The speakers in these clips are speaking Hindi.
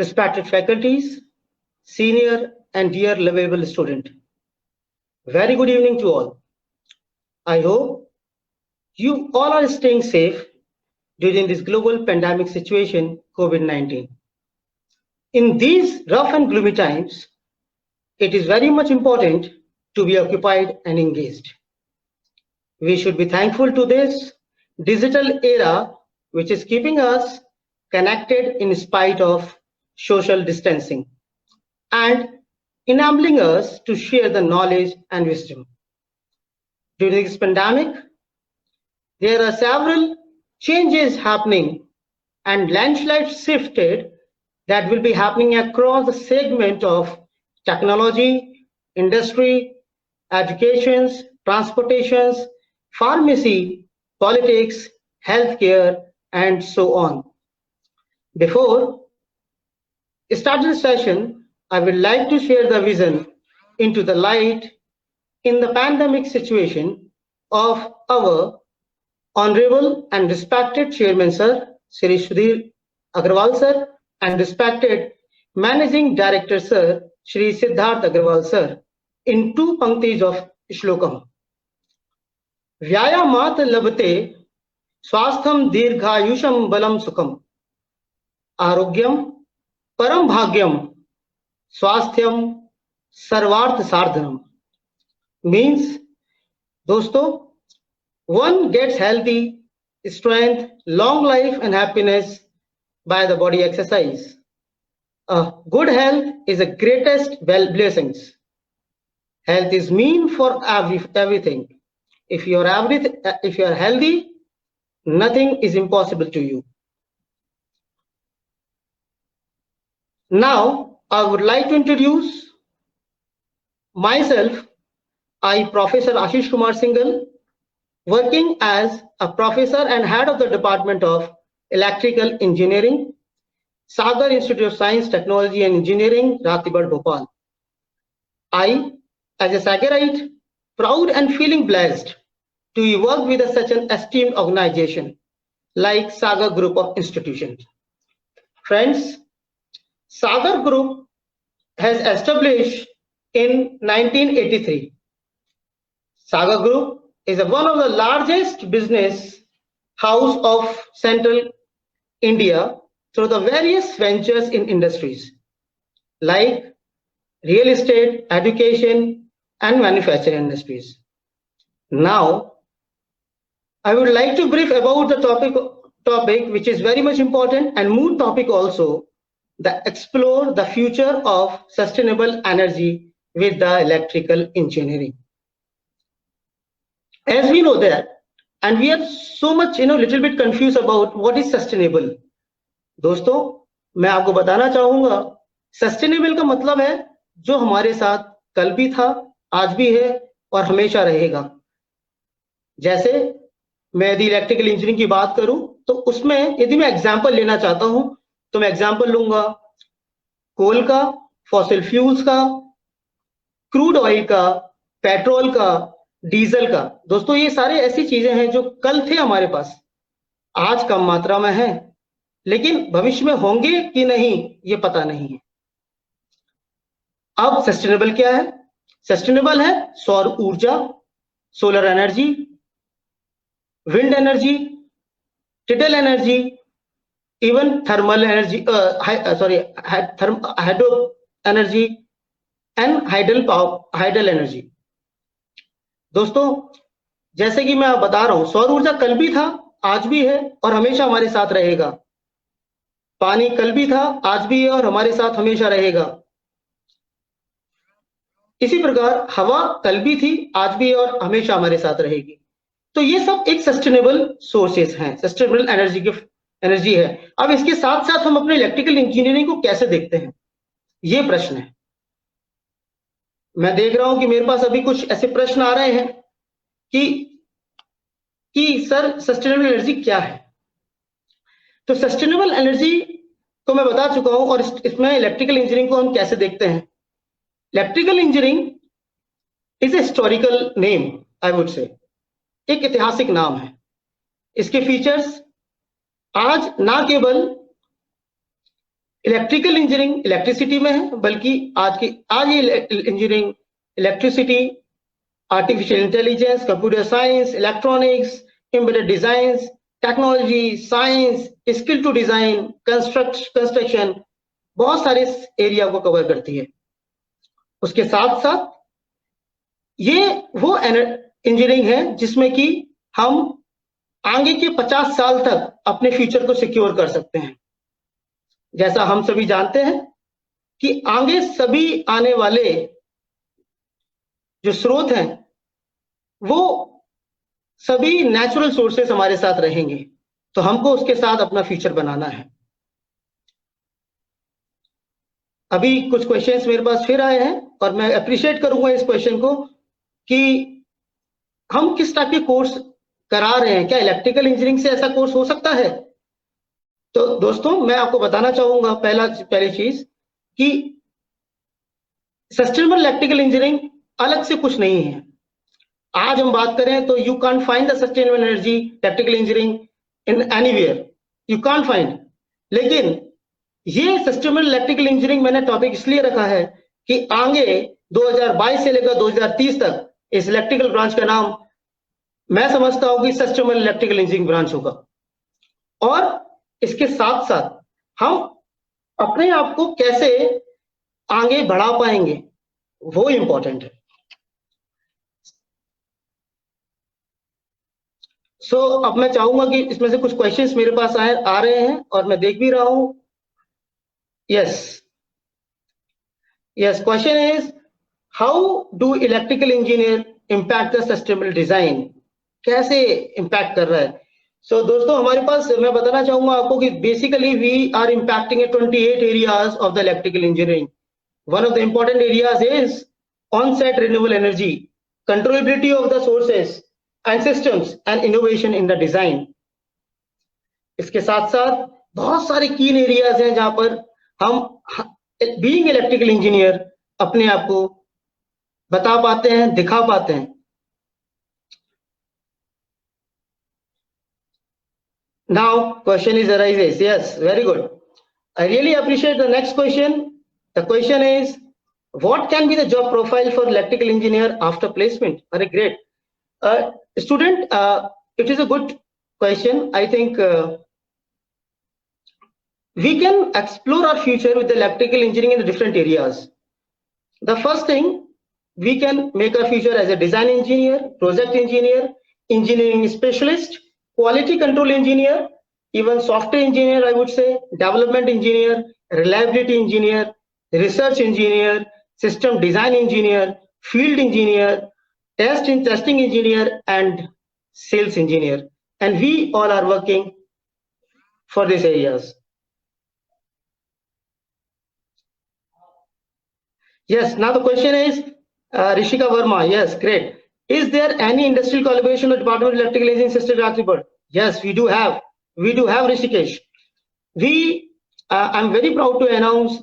respected faculties, senior and dear lovable student. Very good evening to all. I hope you all are staying safe during this global pandemic situation, COVID-19. In these rough and gloomy times, it is very much important to be occupied and engaged. We should be thankful to this digital era, which is keeping us connected in spite of social distancing and enabling us to share the knowledge and wisdom. During this pandemic, there are several changes happening and landslides shifted that will be happening across the segment of technology, industry, educations, transportations, pharmacy, politics, healthcare, and so on. Before starting the session, I would like to share the vision into the light in the pandemic situation of our Honorable and respected Chairman Sir, Shri Sudhir Agarwal Sir, and respected Managing Director Sir, Shri Siddharth Agarwal Sir, in two panktis of Shlokam. Vyayamat labte swastham dirghayusham balam sukham arogyam param bhagyam swasthyam sarvarth sardhanam. Means, दोस्तों, one gets healthy, strength, long life and happiness by the body exercise. Good health is the greatest blessings. Health is mean for everything. If you are healthy, nothing is impossible to you. Now, I would like to introduce myself. I, Professor Ashish Kumar Singhal, working as a professor and head of the Department of Electrical Engineering, Sagar Institute of Science, Technology and Engineering, Ratibad, Bhopal. I, as a Sagarite, proud and feeling blessed to work with such an esteemed organization like Sagar Group of Institutions. Friends, Sagar Group has established in 1983. Sagar Group is one of the largest business house of Central India through the various ventures in industries like real estate, education, and manufacturing industries. Now, I would like to brief about the topic which is very much important and moot topic also, the explore the future of sustainable energy with the electrical engineering. As we know that, and we are so much little bit confused about what is sustainable. दोस्तों, मैं आपको बताना चाहूंगा, सस्टेनेबल का मतलब है जो हमारे साथ कल भी था, आज भी है और हमेशा रहेगा. जैसे मैं यदि इलेक्ट्रिकल इंजीनियरिंग की बात करूं तो उसमें यदि मैं एग्जांपल लेना चाहता हूं तो मैं एग्जांपल लूंगा कोल का, फॉसिल फ्यूल्स का, क्रूड ऑयल का, पेट्रोल का, डीजल का. दोस्तों, ये सारे ऐसी चीजें हैं जो कल थे हमारे पास, आज कम मात्रा में है, लेकिन भविष्य में होंगे कि नहीं ये पता नहीं है. अब सस्टेनेबल क्या है? सस्टेनेबल है सौर ऊर्जा, solar energy, wind energy, tidal energy, even thermal energy, hydro energy and hydel energy. दोस्तों, जैसे कि मैं बता रहा हूं, सौर ऊर्जा कल भी था, आज भी है और हमेशा हमारे साथ रहेगा. पानी कल भी था, आज भी है और हमारे साथ हमेशा रहेगा. इसी प्रकार हवा कल भी थी, आज भी है और हमेशा हमारे साथ रहेगी. तो ये सब एक सस्टेनेबल सोर्सेस हैं, सस्टेनेबल एनर्जी है. अब इसके साथ साथ हम अपने इलेक्ट्रिकल इंजीनियरिंग को कैसे देखते हैं, ये प्रश्न है. मैं देख रहा हूं कि मेरे पास अभी कुछ ऐसे प्रश्न आ रहे हैं कि सर सस्टेनेबल एनर्जी क्या है. तो सस्टेनेबल एनर्जी को मैं बता चुका हूं और इसमें इलेक्ट्रिकल इंजीनियरिंग को हम कैसे देखते हैं. Electrical engineering is a historical name, I would say, एक ऐतिहासिक नाम है. इसके फीचर्स आज ना केवल इलेक्ट्रिकल इंजीनियरिंग इलेक्ट्रिसिटी में है, बल्कि आज ये engineering electricity, artificial intelligence, computer science, electronics, embedded design, technology, science, skill to design, construction, बहुत सारे एरिया को कवर करती है। उसके साथ साथ ये वो इंजीनियरिंग है जिसमें कि हम आगे के 50 साल तक अपने फ्यूचर को सिक्योर कर सकते हैं। जैसा हम सभी जानते हैं कि आगे सभी आने वाले जो स्रोत हैं वो सभी नेचुरल सोर्सेस हमारे साथ रहेंगे, तो हमको उसके साथ अपना फ्यूचर बनाना है। अभी कुछ क्वेश्चंस मेरे पास फिर आए हैं और मैं अप्रिशिएट करूंगा इस क्वेश्चन को कि हम किस टाइप के कोर्स करा रहे हैं, क्या इलेक्ट्रिकल इंजीनियरिंग से ऐसा कोर्स हो सकता है? तो दोस्तों मैं आपको बताना चाहूंगा पहली चीज कि सस्टेनेबल इलेक्ट्रिकल इंजीनियरिंग अलग से कुछ नहीं है। आज हम बात करें तो you can't find the sustainable energy electrical engineering in anywhere, you can't find. लेकिन ये सस्टेनेबल इलेक्ट्रिकल इंजीनियरिंग मैंने टॉपिक इसलिए रखा है कि आगे 2022 से लेकर 2030 तक इस इलेक्ट्रिकल ब्रांच का नाम मैं समझता हूं कि सस्टेनेबल इलेक्ट्रिकल इंजीनियरिंग ब्रांच होगा। और इसके साथ साथ हम अपने आप को कैसे आगे बढ़ा पाएंगे वो इंपॉर्टेंट है। अब मैं चाहूंगा कि इसमें से कुछ क्वेश्चंस मेरे पास आ रहे हैं और मैं देख भी रहा हूं। yes question is how do electrical engineer impact the sustainable design, कैसे impact कर रहा है? दोस्तों हमारे पास मैं बताना चाहूंगा आपको कि basically we are impacting at 28 areas of the electrical engineering. One of the important areas is on-site renewable energy, controllability of the sources and systems, and innovation in the design. इसके साथ साथ बहुत सारे कीन एरियाज हैं जहां पर हम बीइंग इलेक्ट्रिकल इंजीनियर अपने आप को बता पाते हैं, दिखा पाते हैं। Now question is arises. Yes, very good. I really appreciate the next question. The question is, what can be the job profile for electrical engineer after placement? Very great. Student, it is a good question. I think we can explore our future with the electrical engineering in different areas. The first thing, we can make our future as a design engineer, project engineer, engineering specialist, quality control engineer, even software engineer, I would say, development engineer, reliability engineer, research engineer, system design engineer, field engineer, testing engineer, and sales engineer. And we all are working for these areas. Yes, now the question is, Rishika Verma, yes, great. Is there any industrial collaboration with Department of Electrical Engineering, Sister Ratibad? Yes, we do have. We do have, Rishikesh. I'm very proud to announce,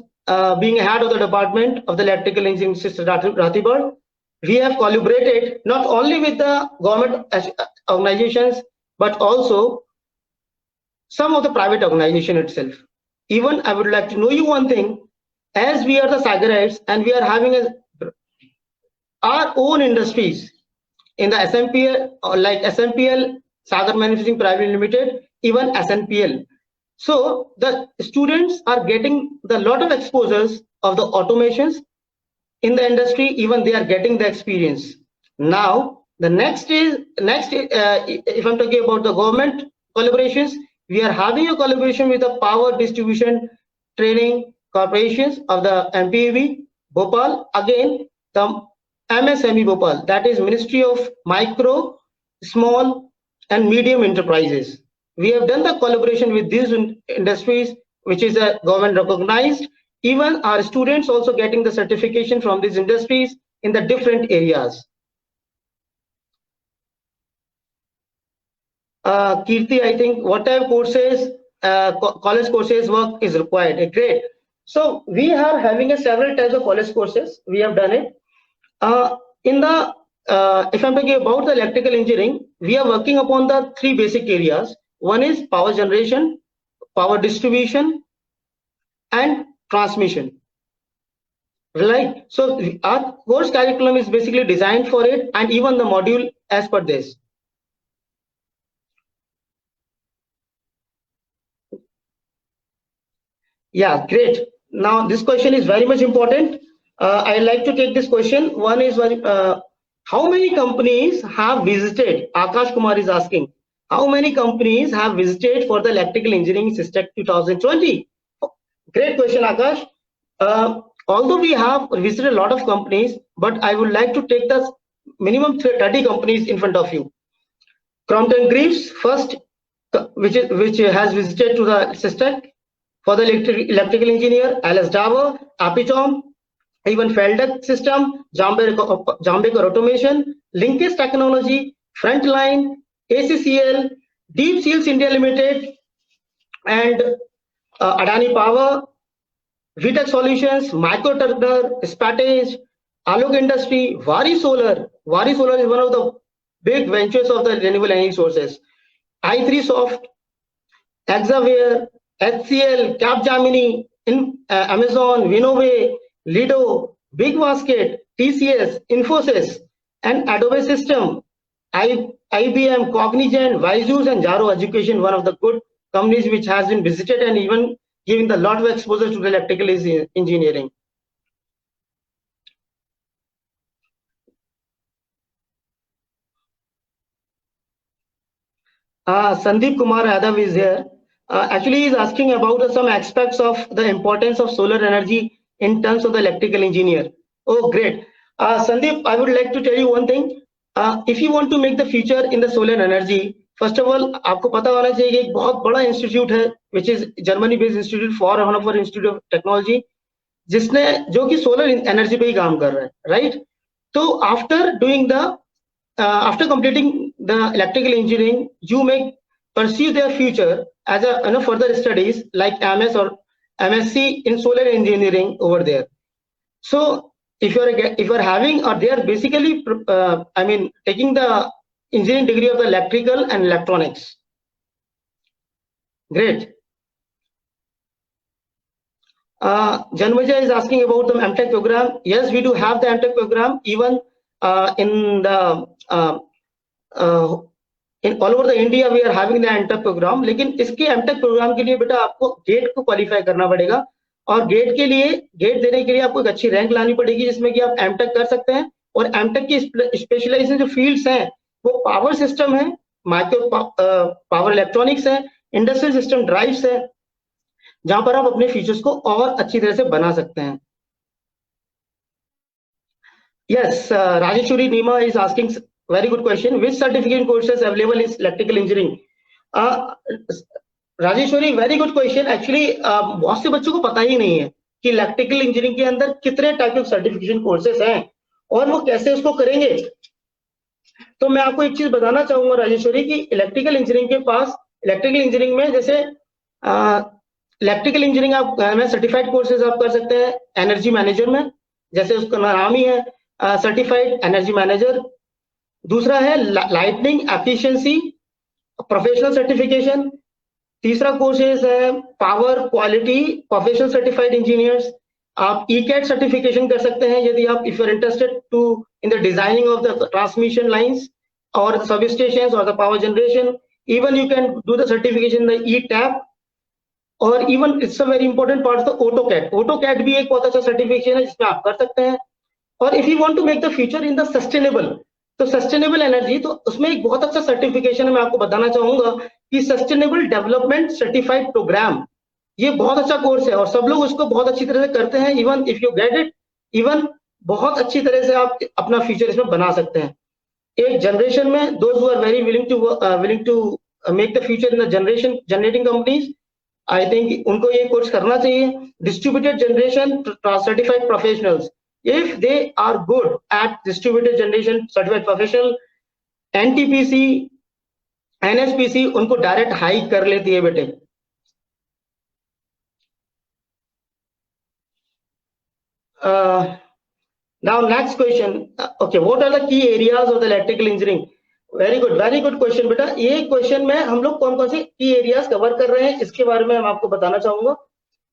being head of the Department of the Electrical Engineering, Sister Ratibad, we have collaborated not only with the government organizations, but also some of the private organization itself. Even I would like to know you one thing, as we are the Sagarites and we are having our own industries in the SMPL, like SMPL, Sagar Manufacturing Private Limited, even SNPL. So the students are getting the lot of exposures of the automations in the industry, even they are getting the experience. Now, the next is, if I'm talking about the government collaborations, we are having a collaboration with the Power Distribution Training Corporations of the MPEB, Bhopal, again, the MSME Bhopal, that is Ministry of Micro, Small and Medium Enterprises. We have done the collaboration with these industries, which is a government recognized. Even our students also getting the certification from these industries in the different areas. Kirti, I think what type of courses, college courses work is required. Great. So we are having several types of college courses. We have done it. If I'm talking about the electrical engineering, we are working upon the three basic areas. One is power generation, power distribution, and transmission. Right. So our course curriculum is basically designed for it, and even the module as per this. Yeah, great. Now this question is very much important. I'd like to take this question. One is how many companies have visited? Akash Kumar is asking. How many companies have visited for the electrical engineering SysTech 2020? Great question, Akash. Although we have visited a lot of companies, but I would like to take the minimum 30 companies in front of you. Crompton Greaves first, which has visited to the SysTech for the electrical engineer. Alice Dower, Apicom, even Feldeck System, Jambekar Automation, Linkage Technology, Frontline, ACCL, Deep Seals India Limited, and Adani Power, VTech Solutions, Micro Turner, Spatage, Alok Industry, Vari Solar. Vari Solar is one of the big ventures of the renewable energy sources. i3 Soft, Exaware, HCL, Capgemini, Amazon, Vinove, Lido, Big Basket, TCS, Infosys, and Adobe System, IBM, Cognizant, Visus, and Jaro Education, one of the good companies which has been visited and even giving the lot of exposure to the electrical engineering. Sandeep Kumar Yadav is here. Actually, he is asking about some aspects of the importance of solar energy in terms of the electrical engineer. Oh, great. Sandeep, I would like to tell you one thing. If you want to make the future in the solar energy, first of all, आपको पता होना चाहिए कि एक बहुत बड़ा इंस्टीट्यूट है, which is Germany based institute for one of our institute of technology, जिसने जो कि सोलर एनर्जी पे ही काम कर रहा है, राइट? तो after doing the after completing the electrical engineering, you may pursue their future as a further studies like MS or MSc in solar engineering over there. So if you're having, or they are basically taking the engineering degree of the electrical and electronics. Great. Janmaja is asking about the MTech program. Yes, we do have the MTech program even in the in all over the India we are having the MTech program. लेकिन इसके MTech program के लिए बेटा आपको गेट को क्वालिफाई करना पड़ेगा, और गेट के लिए, गेट देने के लिए आपको एक अच्छी रैंक लानी पड़ेगी जिसमें कि आप MTech कर सकते हैं. और MTech की स्पेशलाइजेशन जो फील्ड्स हैं वो पावर सिस्टम है, माइक्रो पावर इलेक्ट्रॉनिक्स है, इंडस्ट्रियल सिस्टम ड्राइव्स है, जहां पर आप अपने फीचर्स को और अच्छी तरह से बना सकते हैं. Yes, Rajeshwari Nima is asking very good question. Which certification courses available is electrical engineering? Rajeshwari, very good question. Actually, बहुत से बच्चों को पता ही नहीं है कि इलेक्ट्रिकल इंजीनियरिंग के अंदर कितने टाइप ऑफ सर्टिफिकेशन कोर्सेज हैं और वो कैसे उसको करेंगे. तो मैं आपको एक चीज बताना चाहूंगा राजेश्वरी कि इलेक्ट्रिकल इंजीनियरिंग के पास, इलेक्ट्रिकल इंजीनियरिंग में जैसे इलेक्ट्रिकल इंजीनियरिंग आप में सर्टिफाइड कोर्सेज आप कर सकते हैं एनर्जी मैनेजर में, जैसे उसका नाम ही है सर्टिफाइड एनर्जी मैनेजर. दूसरा है लाइटनिंग एफिशिएंसी प्रोफेशनल सर्टिफिकेशन. तीसरा कोर्सेज है power quality professional certified engineers. आप ईकैट सर्टिफिकेशन कर सकते हैं यदि आप if you are interested to in the designing of the transmission lines और सब स्टेशंस और the power generation. Even you can do the certification the ETAP, और even it's a very important part the AutoCAD. AutoCAD भी एक बहुत अच्छा सर्टिफिकेशन है जिसमें आप कर सकते हैं. और if you want to make the future in the sustainable, तो सस्टेनेबल एनर्जी, तो उसमें एक बहुत अच्छा सर्टिफिकेशन है, मैं आपको बताना चाहूंगा कि सस्टेनेबल डेवलपमेंट सर्टिफाइड प्रोग्राम. ये बहुत अच्छा कोर्स है और सब लोग उसको बहुत अच्छी तरह से करते हैं. Even if you get it, even बहुत अच्छी तरह से आप अपना फ्यूचर इसमें बना सकते हैं. एक जनरेशन में those who are very willing to make the future in the generation generating companies, I think उनको ये कोर्स करना चाहिए. Distributed generation certified professionals, if they are good at distributed generation certified professional, NTPC NHPC उनको डायरेक्ट हाइक कर लेती है बेटे. Now next question. Okay, what are the key areas of the electrical engineering? very good question बेटा. ये क्वेश्चन में हम लोग कौन कौन से की एरियाज कवर कर रहे हैं इसके बारे में मैं आपको बताना चाहूंगा.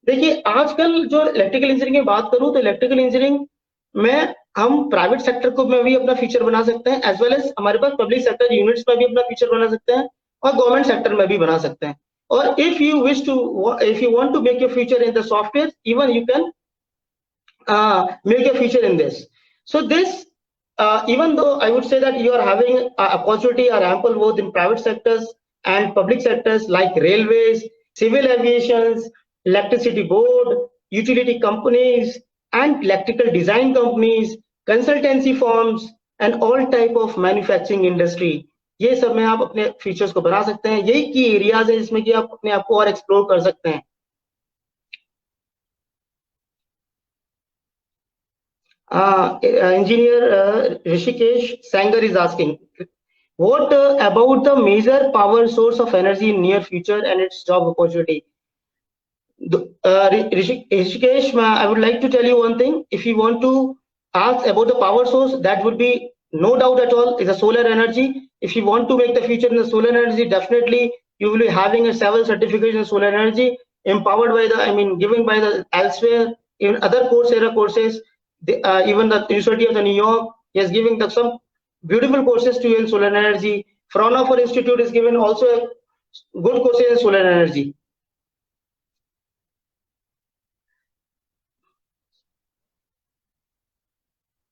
देखिए आजकल जो इलेक्ट्रिकल इंजीनियरिंग की बात करूं तो इलेक्ट्रिकल इंजीनियरिंग में हम प्राइवेट सेक्टर को में भी अपना फ्यूचर बना सकते हैं, एज वेल एज हमारे पास पब्लिक सेक्टर यूनिट्स में भी अपना फ्यूचर बना सकते हैं और गवर्नमेंट सेक्टर में भी बना सकते हैं। और if you want to make your future in the software, even you can make a feature in this. So this, even though I would say that you are having a opportunity or ample both in private sectors and public sectors like railways, civil aviations, electricity board, utility companies, and electrical design companies, consultancy firms, and all type of manufacturing industry. ये सब में आप अपने फीचर्स को बना सकते हैं। यही की एरियाज है जिसमें कि आप अपने आप को और एक्सप्लोर कर सकते हैं। Engineer Rishikesh Sanger is asking, what about the major power source of energy in near future and its job opportunity? Rishikesh, I would like to tell you one thing. If you want to ask about the power source, that would be no doubt at all is a solar energy. If you want to make the future in the solar energy, definitely you will be having a several certificates in solar energy empowered by the, I mean, given by the elsewhere in other Coursera courses. Even the University of the New York is giving some beautiful courses to you in solar energy. Fraunhofer Institute is given also a good courses in solar energy.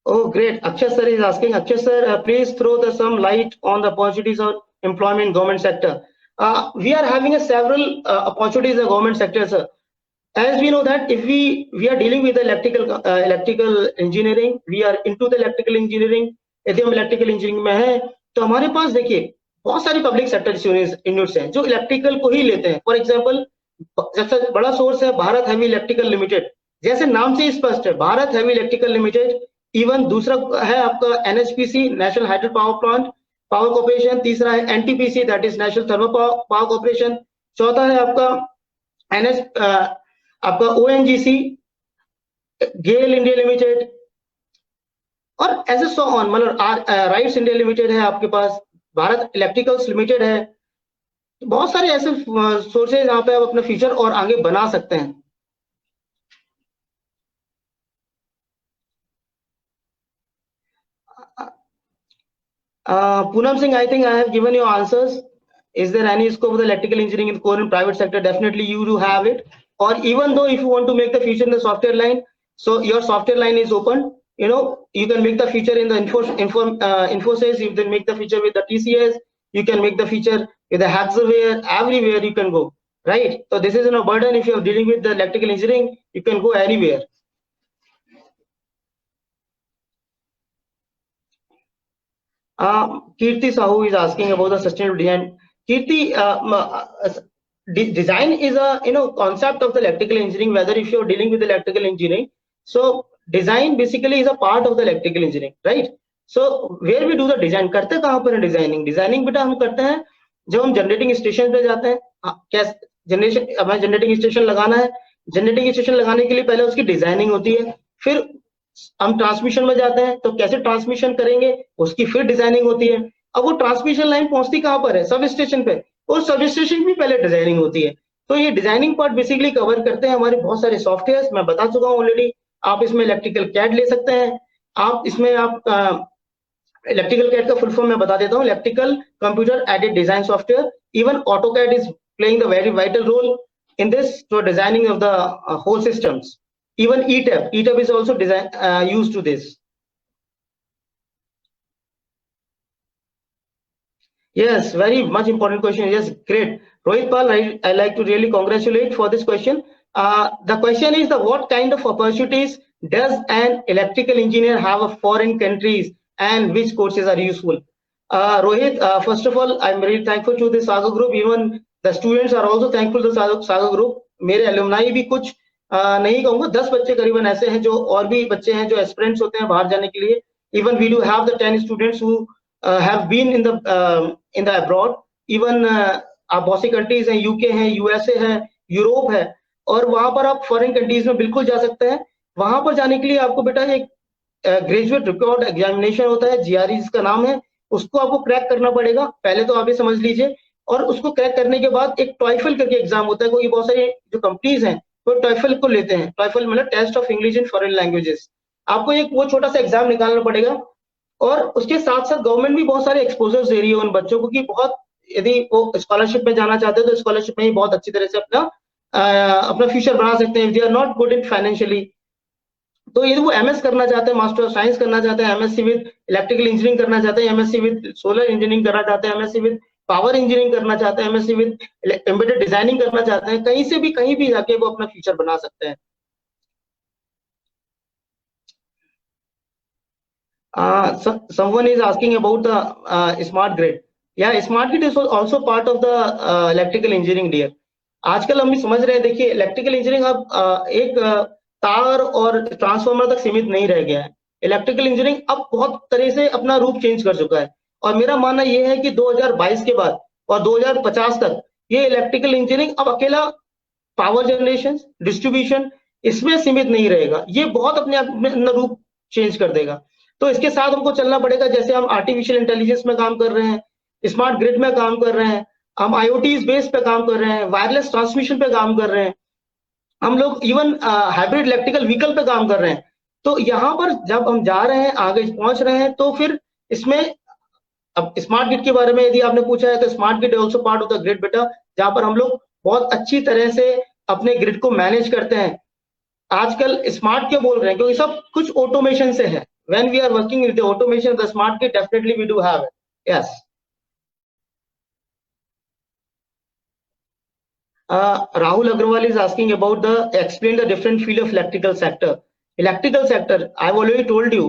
Oh, great. Akshay sir is asking, Akshay sir, please throw some light on the opportunities of employment in government sector. We are having several opportunities in the government sector, sir. As we know that if we are dealing with electrical engineering, we are into the electrical engineering, यदि हम इलेक्ट्रिकल इंजीनियरिंग में है तो हमारे पास देखिए बहुत सारी पब्लिक सेक्टर यूनिट्स हैं जो इलेक्ट्रिकल को ही लेते हैं। फॉर एग्जांपल सबसे बड़ा सोर्स है भारत हैवी इलेक्ट्रिकल लिमिटेड, जैसे नाम से स्पष्ट है Bharat heavy electrical limited. Even दूसरा है आपका NHPC national hydro power plant power corporation, तीसरा है NTPC that is national thermal power corporation, चौथा है आपका एनएच आपका ओएनजीसी, गेल इंडिया लिमिटेड और ऐसे सो ऑन, मतलब राइट्स इंडिया लिमिटेड है आपके पास, भारत इलेक्ट्रिकल्स लिमिटेड है। बहुत सारे ऐसे सोर्सेज यहाँ पे आप अपना फ्यूचर और आगे बना सकते हैं। Poonam Singh, I think I have given you answers. Is there any scope of the electrical engineering in core and private sector? Definitely you do have it. Or even though if you want to make the future in the software line, so your software line is open. You know, you can make the feature in the Infosys, you can make the feature with the TCS, you can make the feature with the Hacksaw, everywhere you can go, right? So this is no burden. If you're dealing with the electrical engineering, you can go anywhere. Kirti Sahu is asking about the sustainable design. Kirti, design is a concept of the electrical engineering. Whether if you're dealing with electrical engineering, so design basically is a part of the electrical engineering, right? So where we do the design, करते कहाँ पर है डिजाइनिंग? डिजाइनिंग बेटा हम करते हैं जब हम जनरेटिंग स्टेशन पे जाते हैं। कैसे जनरेशन, हमें जनरेटिंग स्टेशन लगाना है, जनरेटिंग स्टेशन लगाने के लिए पहले उसकी डिजाइनिंग होती है, फिर हम ट्रांसमिशन में जाते हैं तो कैसे ट्रांसमिशन करेंगे उसकी फिर डिजाइनिंग होती है। अब वो ट्रांसमिशन लाइन पहुंचती कहाँ पर है? सब स्टेशन पे, और सब स्टेशन भी पहले डिजाइनिंग होती है। तो ये डिजाइनिंग पार्ट बेसिकली कवर करते हैं हमारे बहुत सारे सॉफ्टवेयर, मैं बता चुका हूँ ऑलरेडी। आप इसमें इलेक्ट्रिकल कैड ले सकते हैं, आप इसमें आप इलेक्ट्रिकल कैड का फुल फॉर्म मैं बता देता हूँ, electrical computer aided design software. Even AutoCAD is playing the very vital role in this for designing of the whole systems. Even ETAP is also used to this. Yes, very much important question. Yes, great. Rohit Pal, I like to really congratulate for this question. The question is what kind of opportunities does an electrical engineer have of foreign countries and which courses are useful? Rohit, first of all, I'm very thankful to the Saga group. Even the students are also thankful to Saga group. मेरे alumni भी कुछ नहीं कहूँगा, 10 बच्चे करीबन ऐसे हैं जो और भी बच्चे हैं जो एस्पिरेंट्स होते हैं बाहर जाने के लिए। Even we do have the 10 students who have been in the abroad. Even आप बहुत सी कंट्रीज हैं, यूके है, यूएसए है, यूरोप है, और वहां पर आप फॉरेन कंट्रीज में बिल्कुल जा सकते हैं। वहां पर जाने के लिए आपको बेटा एक ग्रेजुएट रिकॉर्ड एग्जामिनेशन होता है, जीआरई जिसका नाम है, उसको आपको क्रैक करना पड़ेगा। पहले तो आप ये समझ लीजिए, और उसको क्रैक करने के बाद एक टॉइफल करके एग्जाम होता है। क्योंकि बहुत सारी जो कंपनीज हैं तो टॉयफल को लेते हैं। टॉयफल मतलब test of English in foreign languages. आपको एक वो छोटा सा एग्जाम निकालना पड़ेगा, और उसके साथ साथ गवर्नमेंट भी बहुत सारे एक्सपोजर्स दे रही है उन बच्चों को कि बहुत, यदि वो स्कॉलरशिप में जाना चाहते हैं तो स्कॉलरशिप में ही बहुत अच्छी तरह से अपना फ्यूचर बना सकते हैं, they are not good in financially. तो यदि वो एमएस करना चाहते हैं, मास्टर ऑफ साइंस करना चाहते हैं, एमएससी विद इलेक्ट्रिकल इंजीनियरिंग करना चाहते हैं, एमएससी विद सोलर इंजीनियरिंग करना चाहते हैं, एमएससी विद पावर इंजीनियरिंग करना चाहते हैं, एमएससी विद एम्बेडेड डिजाइनिंग करना चाहते हैं, कहीं भी जाके वो अपना फ्यूचर बना सकते हैं। Someone is asking about the smart grid. Yeah, smart grid is also part of the electrical engineering, dear. आजकल हम भी समझ रहे हैं, देखिए इलेक्ट्रिकल इंजीनियरिंग अब एक तार और ट्रांसफार्मर तक सीमित नहीं रह गया है। इलेक्ट्रिकल इंजीनियरिंग अब बहुत तरह से अपना रूप चेंज कर चुका है, और मेरा मानना यह है कि 2022 के बाद और 2050 तक ये इलेक्ट्रिकल इंजीनियरिंग अब अकेला पावर जनरेशन, डिस्ट्रीब्यूशन इसमें सीमित नहीं रहेगा, ये बहुत अपने आप में रूप चेंज कर देगा। तो इसके साथ हमको चलना पड़ेगा, जैसे हम आर्टिफिशियल इंटेलिजेंस में काम कर रहे हैं, स्मार्ट ग्रिड में काम कर रहे हैं, हम आईओटी बेस पे काम कर रहे हैं, वायरलेस ट्रांसमिशन पे काम कर रहे हैं, हम लोग इवन हाइब्रिड इलेक्ट्रिकल व्हीकल पे काम कर रहे हैं। तो यहाँ पर जब हम जा रहे हैं, आगे पहुंच रहे हैं, तो फिर इसमें अब स्मार्ट ग्रिड के बारे में यदि आपने पूछा है, तो smart grid also part of the grid बेटा, जहां पर हम लोग बहुत अच्छी तरह से अपने ग्रिड को मैनेज करते हैं। आजकल स्मार्ट क्यों बोल रहे हैं, क्योंकि सब कुछ ऑटोमेशन से है। When we are working with the automation, the smart grid, definitely we do have it. Yes. Rahul Agrawal is asking about explain the different field of electrical sector. Electrical sector, I've already told you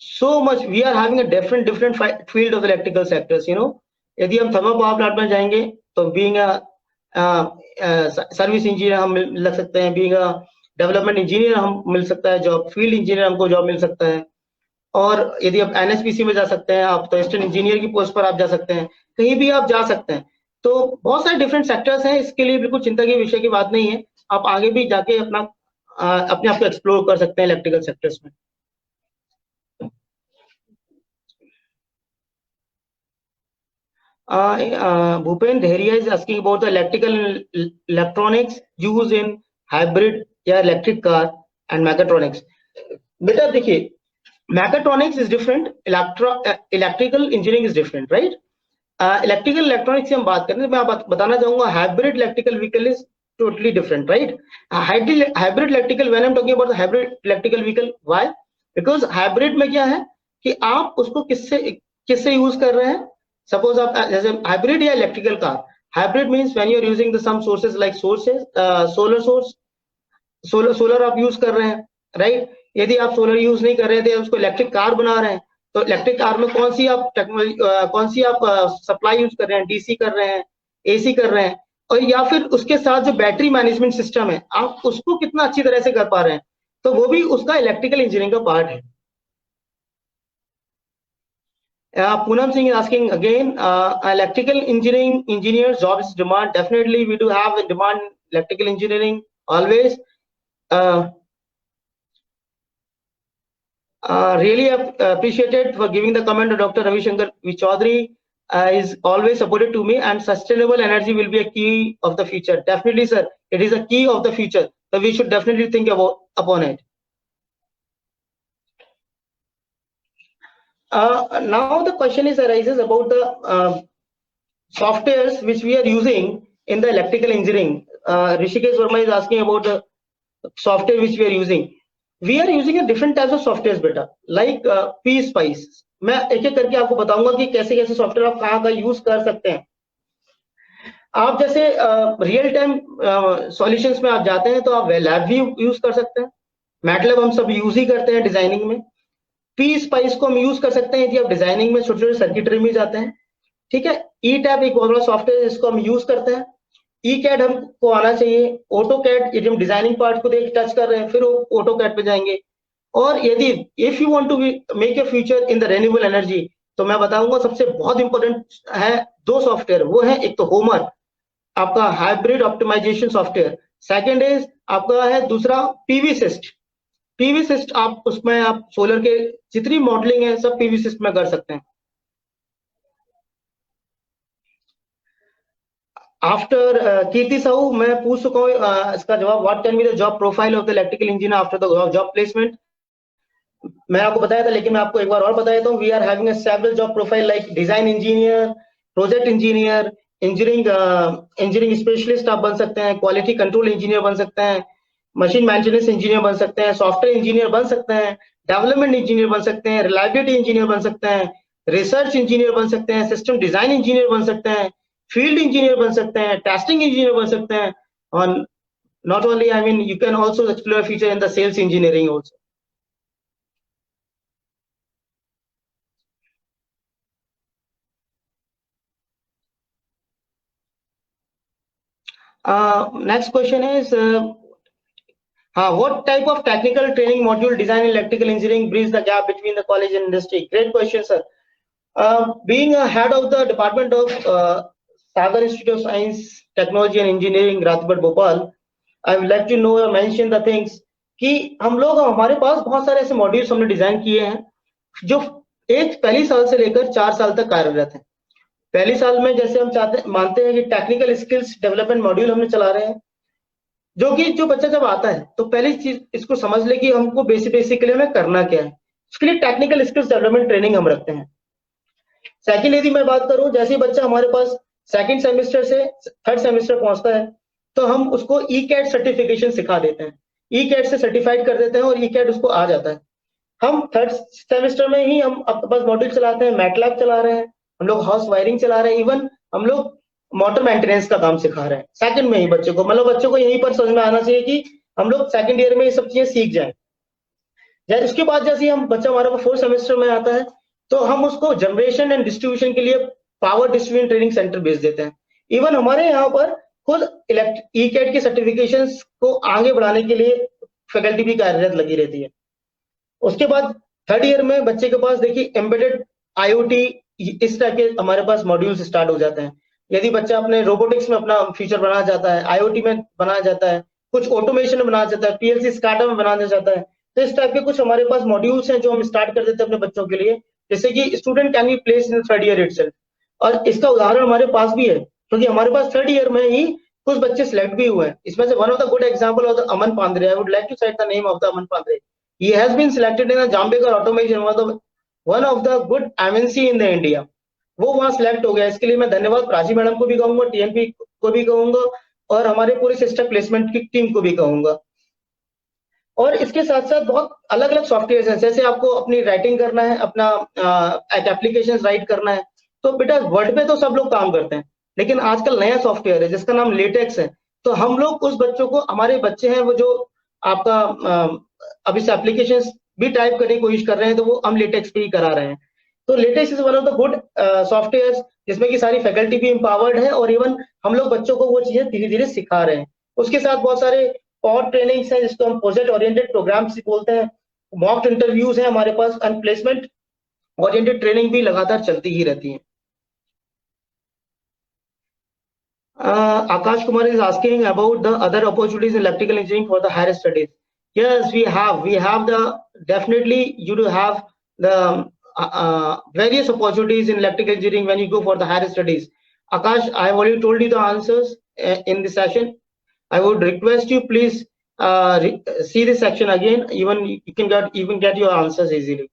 so much. We are having a different field of electrical sectors. You know, यदि हम थर्मल पावर प्लांट में जाएंगे तो being a सर्विस इंजीनियर हम लग सकते हैं, being a डेवलपमेंट इंजीनियर हम मिल सकता है जॉब, फील्ड इंजीनियर हमको जॉब मिल सकता है, और यदि आप एनएचपीसी में जा सकते हैं आप, तो असिस्टेंट इंजीनियर की पोस्ट पर आप जा सकते हैं, कहीं भी आप जा सकते हैं। तो बहुत सारे डिफरेंट सेक्टर्स हैं, इसके लिए बिल्कुल चिंता की विषय की बात नहीं है। आप आगे भी जाके अपने आप को एक्सप्लोर कर सकते हैं इलेक्ट्रिकल सेक्टर्स में। Bhupen Dheria is asking about the electronics used in hybrid या इलेक्ट्रिक कार एंड मैकेट्रॉनिक्स। बेटा देखिए, mechatronics is different, electrical engineering is different, right. Electrical electronics से हम बात करें, मैं बताना चाहूंगा hybrid electrical vehicle is totally different, right. Hybrid electrical, when I am talking about hybrid electrical vehicle, why, because hybrid में क्या है कि आप उसको किससे यूज कर रहे हैं। सपोज आप जैसे हाइब्रिड या electrical car, hybrid means when you are using the some sources like solar source, solar आप यूज कर रहे हैं, राइट। यदि आप सोलर यूज नहीं कर रहे थे, उसको इलेक्ट्रिक कार बना रहे हैं, तो इलेक्ट्रिक कार में कौन सी आप टेक्नोलॉजी, कौन सी आप सप्लाई यूज कर रहे हैं, डीसी कर रहे हैं, एसी कर रहे हैं, और या फिर उसके साथ जो बैटरी मैनेजमेंट सिस्टम है आप उसको कितना अच्छी तरह से कर पा रहे हैं, तो वो भी उसका इलेक्ट्रिकल इंजीनियरिंग का पार्ट है। Poonam Singh is asking again, electrical engineering engineers jobs demand. Definitely we do have a demand electrical engineering always. Really appreciated for giving the comment to Dr. Ravi Shankar V. Chaudhary. Is always supported to me, and sustainable energy will be a key of the future. Definitely, sir, it is a key of the future, so we should definitely think upon it. Now the question arises about the softwares which we are using in the electrical engineering. Rishikesh Verma is asking about the software which we are using. We are using a different types of softwares बेटा, like PSpice. मैं एक एक करके आपको बताऊंगा कि कैसे कैसे सॉफ्टवेयर आप कहाँ का यूज कर सकते हैं। आप जैसे रियल टाइम सॉल्यूशंस में आप जाते हैं तो आप लैब भी यूज कर सकते हैं। मैटलैब हम सब यूज ही करते हैं डिजाइनिंग में। PSpice को हम यूज कर सकते हैं यदि आप डिजाइनिंग में छोटे छोटे सर्किटरी में जाते हैं, ठीक है। ETAP एक बहुत बड़ा सॉफ्टवेयर है जिसको हम यूज करते हैं। ECAD हमको आना चाहिए। AutoCAD, यदि हम डिजाइनिंग पार्ट को देख टच कर रहे हैं फिर AutoCAD पे जाएंगे। और यदि if you want to make a future in the renewable energy, तो मैं बताऊंगा सबसे बहुत इंपॉर्टेंट है दो सॉफ्टवेयर, वो है एक तो होमर, आपका hybrid optimization software. Second is आपका है दूसरा PVsyst। PVsyst आप उसमें आप सोलर के जितनी मॉडलिंग है सब PVsyst में कर सकते हैं। आफ्टर कीर्ति साहू, मैं पूछ चुका हूँ इसका जवाब। What can be the job profile of the electrical engineer after the job placement? मैं आपको बताया था, लेकिन मैं आपको एक बार और बता देता हूँ। We are having a several job profile like design engineer, project engineer, engineering specialist आप बन सकते हैं, क्वालिटी कंट्रोल इंजीनियर बन सकते हैं, मशीन मेंटेनेंस इंजीनियर बन सकते हैं, सॉफ्टवेयर इंजीनियर बन सकते हैं, डेवलपमेंट इंजीनियर बन सकते हैं, रिलायबिलिटी इंजीनियर बन सकते हैं, रिसर्च इंजीनियर बन सकते हैं, सिस्टम डिजाइन इंजीनियर बन सकते हैं, फील्ड इंजीनियर बन सकते हैं, टेस्टिंग इंजीनियर बन सकते हैं। और not only, I mean, you can also explore future in the sales engineering also. Next question is, what type of technical training module design in electrical engineering bridge the gap between the college and industry? Great question, sir. Being a head of the Department of Sagar Institute of Science, Technology and Engineering, Ratbad Bhopal, I would like to know or mention the things कि हम लोग, हमारे पास बहुत सारे ऐसे मॉड्यूल्स हमने डिजाइन किए हैं जो एक पहली साल से लेकर 4 साल तक कार्यरत हैं। पहली साल में जैसे हम मानते हैं कि टेक्निकल स्किल्स डेवलपमेंट मॉड्यूल हमने चला रहे हैं, जो कि जो बच्चा जब आता है तो पहली चीज इसको समझ ले कि हमको बेसिकली हमें करना क्या है। उसके लिए टेक्निकल स्किल्स डेवलपमेंट ट्रेनिंग हम रखते हैं। सेकंड, यदि मैं बात करूं, जैसे ही बच्चा हमारे पास सेकंड सेमेस्टर से थर्ड सेमेस्टर पहुंचता है तो हम उसको ई कैट सर्टिफिकेशन सिखा देते हैं, ई कैट से सर्टिफाइड कर देते हैं और ई कैट उसको आ जाता है। हम थर्ड सेमेस्टर में ही हम अपने पास मॉड्यूल चलाते हैं, मैटलैब चला रहे हैं, हम लोग हाउस वायरिंग चला रहे हैं, इवन हम लोग मोटर मेंटेनेंस का काम सिखा रहे हैं सेकंड में ही बच्चे को। मतलब बच्चों को यहीं पर समझ में आना चाहिए कि हम लोग सेकंड ईयर में ये सब चीजें सीख जाएं। उसके बाद जैसे हम बच्चा हमारे पास फोर्थ सेमेस्टर में आता है तो हम उसको जनरेशन एंड डिस्ट्रीब्यूशन के लिए पावर डिस्ट्रीब्यूशन ट्रेनिंग सेंटर भेज देते हैं। इवन हमारे यहाँ पर खुद ई कैट की सर्टिफिकेशन को आगे बढ़ाने के लिए फैकल्टी भी कार्यरत लगी रहती है। उसके बाद थर्ड ईयर में बच्चे के पास देखिए एम्बेडेड आईओटी इस टाइप के हमारे पास मॉड्यूल्स स्टार्ट हो जाते हैं। यदि बच्चा अपने रोबोटिक्स में अपना फ्यूचर बनाना चाहता है, आईओटी में बनाना चाहता है, कुछ ऑटोमेशन में बनाना चाहता है, पीएलसी स्काडा में बनाना चाहता है, तो इस टाइप के कुछ हमारे पास मॉड्यूल्स हैं जो हम स्टार्ट कर देते हैं अपने बच्चों के लिए, जैसे कि student can be place in third year itself. और इसका उदाहरण हमारे पास भी है, क्योंकि हमारे पास थर्ड ईयर में ही कुछ बच्चे सिलेक्ट भी हुए हैं। इसमें से one of the good example of the Aman Pandey, I would like to cite the name of the Aman Pandey. He has been selected in a Jambekar Automation, one of the good MNC in the India। वो वहां सिलेक्ट हो गया। इसके लिए मैं धन्यवाद प्राची मैडम को भी कहूंगा, टीएनपी को भी कहूंगा और हमारे पूरे सिस्टम प्लेसमेंट की टीम को भी कहूंगा। और इसके साथ साथ बहुत अलग अलग सॉफ्टवेयर हैं, जैसे आपको अपनी राइटिंग करना है, अपना एक एप्लीकेशन राइट करना है, तो बेटा वर्ड पे तो सब लोग काम करते हैं, लेकिन आजकल नया सॉफ्टवेयर है जिसका नाम लेटेक्स है। तो हम लोग उस बच्चों को, हमारे बच्चे हैं वो जो आपका अब इस एप्लीकेशन भी टाइप करने की कोशिश कर रहे हैं, तो वो हम लेटेक्स पे ही करा रहे हैं। तो latex is one of the good software जिसमें कि सारी फैकल्टी भी एम्पावर्ड है और इवन हम लोग बच्चों को वो चीजें धीरे धीरे सिखा रहे हैं। उसके साथ बहुत सारे और ट्रेनिंग्स हैं जिसको हम प्रोजेक्ट ओरिएंटेड प्रोग्राम्स बोलते हैं, मॉक इंटरव्यूज हैं हमारे पास, एंड प्लेसमेंट ओरिएंटेड ट्रेनिंग भी लगातार चलती ही रहती है। Akash Kumar is asking about the other opportunities in electrical engineering for the higher studies. Yes, we have. We have definitely you do have the various opportunities in electrical engineering when you go for the higher studies. Akash, I have already told you the answers in the session. I would request you please see this section again. Even you can get your answers easily.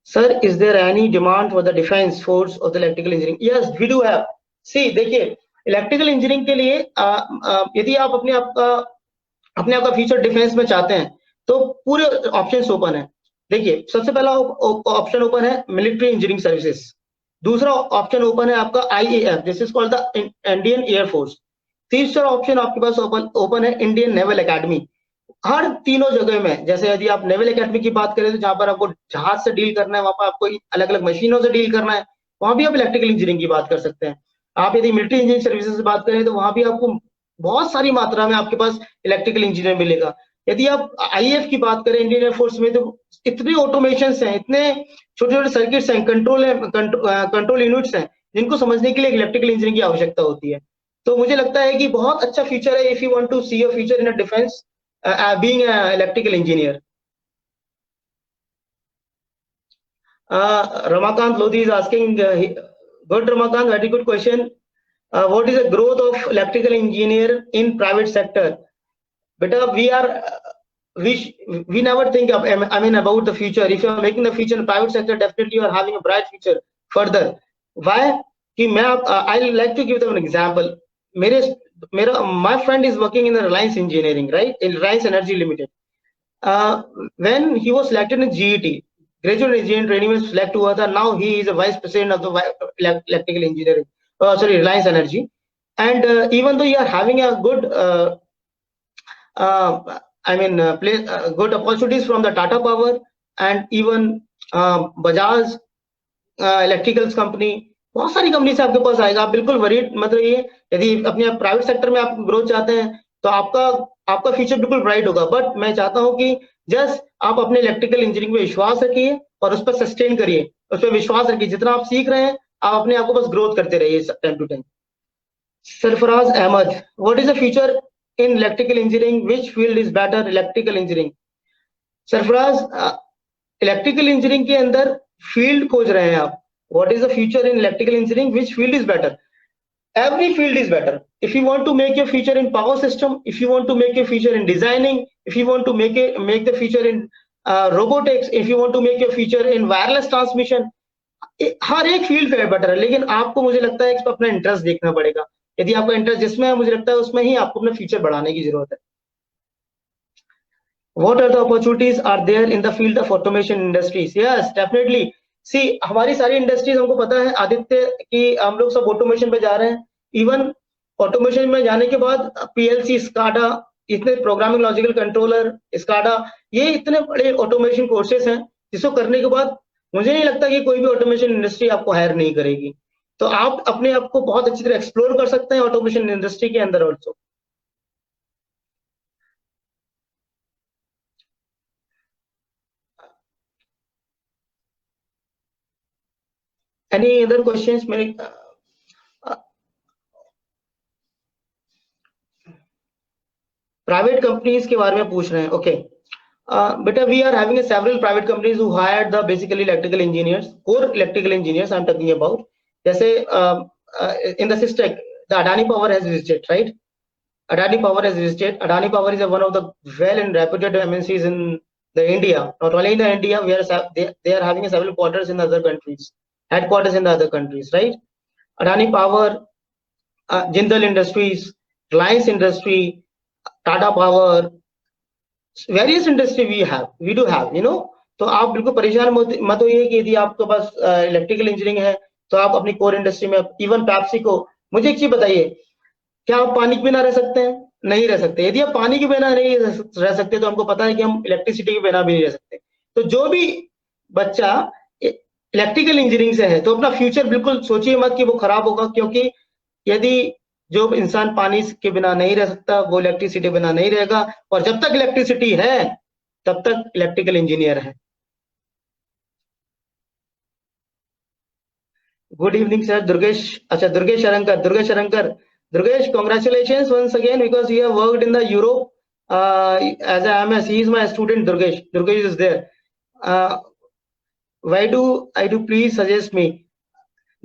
Sir, is there any demand for the defense force of the electrical engineering? Yes, we do have. सी देखिए, इलेक्ट्रिकल इंजीनियरिंग के लिए यदि आप अपने आप का फ्यूचर डिफेंस में चाहते हैं तो पूरे ऑप्शंस ओपन है। देखिए, सबसे पहला ऑप्शन ओपन है मिलिट्री इंजीनियरिंग सर्विसेज, दूसरा ऑप्शन ओपन है आपका IAF, this is called the Indian air force, तीसरा ऑप्शन आपके पास ओपन है इंडियन नेवल एकेडमी। हर तीनों जगह में, जैसे यदि आप नेवल एकेडमी की बात करें तो जहां पर आपको जहाज से डील करना है, वहां पर आपको अलग अलग मशीनों से डील करना है, वहां भी आप इलेक्ट्रिकल इंजीनियरिंग की बात कर सकते हैं। आप यदि मिलिट्री इंजीनियरिंग सर्विसेज से बात करें तो वहां भी आपको बहुत सारी मात्रा में आपके पास इलेक्ट्रिकल इंजीनियर मिलेगा। यदि आप आईएएफ की बात करें, इंडियन एयरफोर्स में, तो इतने ऑटोमेशन हैं, इतने छोटे छोटे सर्किट्स हैं, कंट्रोल यूनिट्स हैं, जिनको समझने के लिए इलेक्ट्रिकल इंजीनियरिंग की आवश्यकता होती है। तो मुझे लगता है कि बहुत अच्छा फ्यूचर है if you want to see a future in a defence being a electrical engineer. Ramakant Lodi is asking, good Ramakant, very good question. what is the growth of electrical engineer in private sector? Beta, we never think of, I mean, about the future. If you are making the future in private sector, definitely you are having a bright future further. Why? I'll like to give them an example. My friend is working in the Reliance Engineering, right? In Reliance Energy Limited. When he was selected in GET, graduate engineering training में select हुआ था. Now he is a vice president of the electrical engineering. Reliance Energy. And even though you are having a good, good opportunities from the Tata Power and even Bajaj Electricals company, बहुत सारी कंपनी से आपके पास आएगा. आप बिल्कुल वरीड मत रहिए. यदि अपने प्राइवेट सेक्टर में आप ग्रोथ चाहते हैं तो आपका फ्यूचर बिल्कुल ब्राइट होगा. बट मैं चाहता हूं कि जस्ट आप अपने इलेक्ट्रिकल इंजीनियरिंग में विश्वास रखिए और उस पर सस्टेन करिए, उस पर विश्वास रखिए. जितना आप सीख रहे हैं आप अपने आप को बस ग्रोथ करते रहिए time to time. Sarfaraz Ahmed, what is the future in electrical engineering? Which field is better? Electrical engineering. Sarfaraz, electrical engineering के अंदर field खोज रहे हैं आप. What is the future in electrical engineering? Which field is better? Every field is better. If you want to make your future in power system, if you want to make your future in designing, if you want to make the future in robotics, if you want to make your future in wireless transmission, हर एक फील्ड बेटर है. लेकिन आपको, मुझे लगता है, इस पर अपना इंटरेस्ट देखना पड़ेगा. यदि आपका इंटरेस्ट जिसमें है, मुझे लगता है उसमें ही आपको अपना फ्यूचर बढ़ाने की जरूरत है. What are the opportunities are there in the field of automation industries? Yes, definitely. See, हमारी सारी इंडस्ट्रीज, हमको पता है आदित्य कि हम लोग सब ऑटोमेशन पे जा रहे हैं. इवन ऑटोमेशन में जाने के बाद PLC, SCADA, इतने प्रोग्रामिंग लॉजिकल कंट्रोलर, SCADA, ये इतने बड़े ऑटोमेशन कोर्सेस हैं जिसको करने के बाद मुझे नहीं लगता कि कोई भी ऑटोमेशन इंडस्ट्री आपको हायर नहीं करेगी. तो आप अपने आप को बहुत अच्छी तरह एक्सप्लोर कर सकते हैं ऑटोमेशन इंडस्ट्री के अंदर ऑल्सो. Any other questions? मेरे प्राइवेट कंपनीज के बारे में पूछ रहे हैं. ओके बेटा, we are having several private companies who hired the basically electrical engineers, core electrical engineers I'm talking about. जैसे in the system, the Adani Power has visited, right? Adani Power has visited. Adani Power is one of the well and reputed MNCs in the India. Not only in the India, they are having several quarters in other countries, headquarters in the other countries, right? Adani Power, Jindal Industries, Reliance Industry, Tata Power, various industry we do have, you know. तो आप बिल्कुल परेशान मत होइए कि यदि आपके पास इलेक्ट्रिकल इंजीनियरिंग है तो आप अपनी कोर इंडस्ट्री में, इवन पैप्सी को. मुझे एक चीज बताइए, क्या आप पानी के बिना रह सकते हैं? नहीं रह सकते. यदि आप पानी के बिना नहीं रह सकते तो हमको पता है कि हम इलेक्ट्रिसिटी के बिना भी नहीं रह सकते. तो जो भी बच्चा इलेक्ट्रिकल इंजीनियरिंग से है तो अपना फ्यूचर बिल्कुल सोचिए मत कि वो खराब होगा, क्योंकि यदि जो इंसान पानी के बिना नहीं रह सकता वो इलेक्ट्रिसिटी के बिना नहीं रहेगा. और जब तक इलेक्ट्रिसिटी है तब तक इलेक्ट्रिकल इंजीनियर है. Good evening sir. दुर्गेश, अच्छा Durgesh शरंकर. Durgesh, congratulations once again because you have worked in the Europe as a MS. He is my student. Durgesh is there. Why do I do? Please suggest me.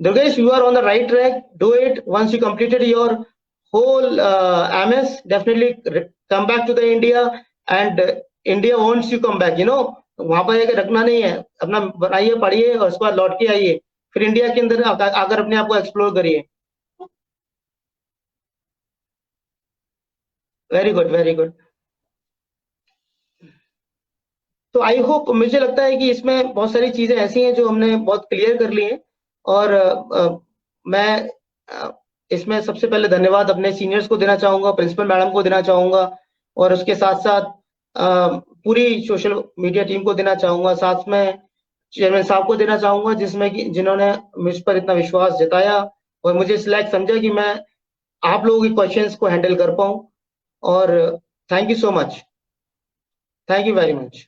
Durgesh, you are on the right track. Do it. Once you completed your whole MS, definitely come back to the India, and India wants you come back. You know, वहां पर जाकर रखना नहीं है. अपना बनाइए, पढ़िए और उसके बाद लौट के आइए. फिर इंडिया के अंदर आकर अपने आप को एक्सप्लोर करिए. Very good, very good. तो आई होप, मुझे लगता है कि इसमें बहुत सारी चीजें ऐसी हैं जो हमने बहुत क्लियर कर ली हैं. और मैं इसमें सबसे पहले धन्यवाद अपने सीनियर्स को देना चाहूंगा, प्रिंसिपल मैडम को देना चाहूंगा, और उसके साथ साथ पूरी सोशल मीडिया टीम को देना चाहूंगा, साथ में चेयरमैन साहब को देना चाहूंगा जिसमें कि जिन्होंने मुझ पर इतना विश्वास जताया और मुझे इस लायक समझा कि मैं आप लोगों के क्वेश्चंस को हैंडल कर पाऊं. और thank you so much. Thank you very much.